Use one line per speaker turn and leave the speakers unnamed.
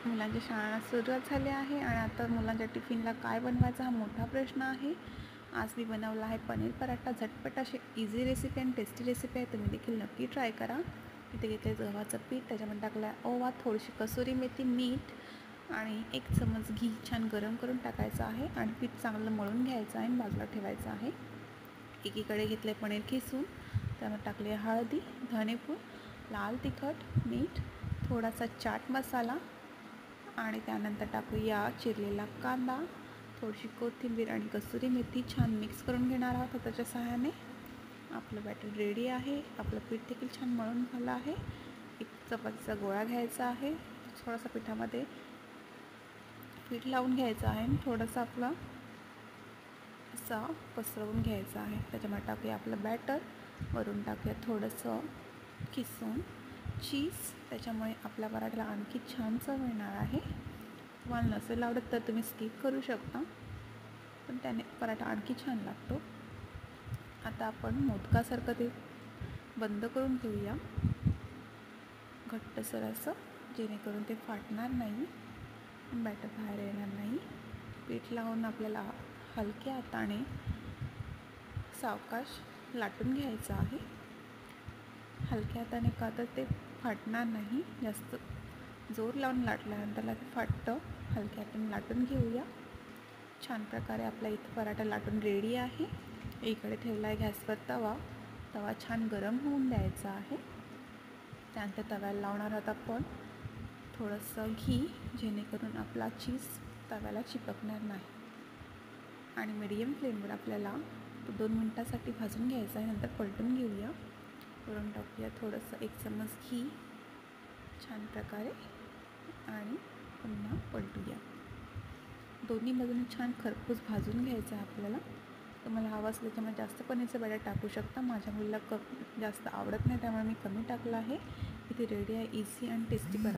मुलांच्या शाळा सुरुवात झाली आहे आणि आता मुलांच्या टिफिनला काय बनवायचा हा मोठा प्रश्न आहे. आज मी बनवला आहे पनीर पराठा. झटपट अशी इझी रेसिपी आणि टेस्टी रेसिपी आहे. तुम्ही देखील नक्की ट्राय करा. इथे घेतले गव्हाचं पीठ, त्याच्यामध्ये टाकलं आहे ओवा, थोडीशी कसुरी मेथी, मीठ आणि 1 चमच घी छान गरम करून टाकायचं आहे आणि पीठ चांगलं मळून घ्यायचं आहे आणि बाजूला ठेवायचं आहे. एकीकडे घेतले पनीर किसून, त्यामध्ये टाकले हळदी, धनेपूड, लाल तिखट, मीठ, थोडासा चाट मसाला आणि त्यानंतर टाकूया चिरलेला कांदा, थोडीशी कोथिंबीर आणि कसुरी मेथी. छान मिक्स करून घेणार आहोत. त्याच्या सहाय्याने आपलं बॅटर रेडी आहे. आपलं पीठ देखील छान मळून झालं आहे. एक चपातीचा गोळा घ्यायचा आहे. थोडासा पिठामध्ये पीठ लावून घ्यायचं आहे आणि थोडंसं आपलं असा पसरवून घ्यायचा आहे. त्याच्यामध्ये टाकूया आपलं बॅटर, वरून टाकूया थोडंसं किसून चीज. त्याच्यामुळे आपल्या पराठ्याला आणखी छान चव येणार आहे. तुम्हाला नसेल आवडत तर तुम्ही स्किप करू शकता, पण त्याने पराठा आणखी छान लागतो. आता आपण मोदकासारखं ते बंद करून घेऊया, घट्टसर असं, जेणेकरून ते फाटणार नाही, बॅटर बाहेर येणार नाही. पीठ लावून आपल्याला हलक्या हाताने सावकाश लाटून घ्यायचं आहे. हलक्या हाताने का तर ते फाटणार नाही. जास्त जोर लावून लाटल्यानंतर ते फाटतं. हलक्या हाताने लाटून घेऊया. छान प्रकारे आपला इथं पराठा लाटून रेडी आहे. इकडे ठेवला आहे गॅसवर तवा. तवा छान गरम होऊन द्यायचा आहे. त्यानंतर तव्याला लावणार आहोत आपण थोडंसं घी, जेणेकरून आपला चीज तव्याला चिपकणार नाही. आणि मीडियम फ्लेमवर आपल्याला 2 मिनटासाठी भाजून घ्यायचं आहे. नंतर पलटून घेऊया. वरून टाकूया थोडंसं 1 चमच घी छान प्रकारे आणि पुन्हा पलटूया. दोन्ही बाजूने छान खरपूस भाजून घ्यायचं आहे आपल्याला. तुम्हाला हवं असलं त्याच्यामध्ये जास्त पनीरचं बॅटर टाकू शकता. माझ्या मुलीला जास्त आवडत नाही, त्यामुळे मी कमी टाकलं आहे. इथे रेडी आहे इझी आणि टेस्टी पराठा.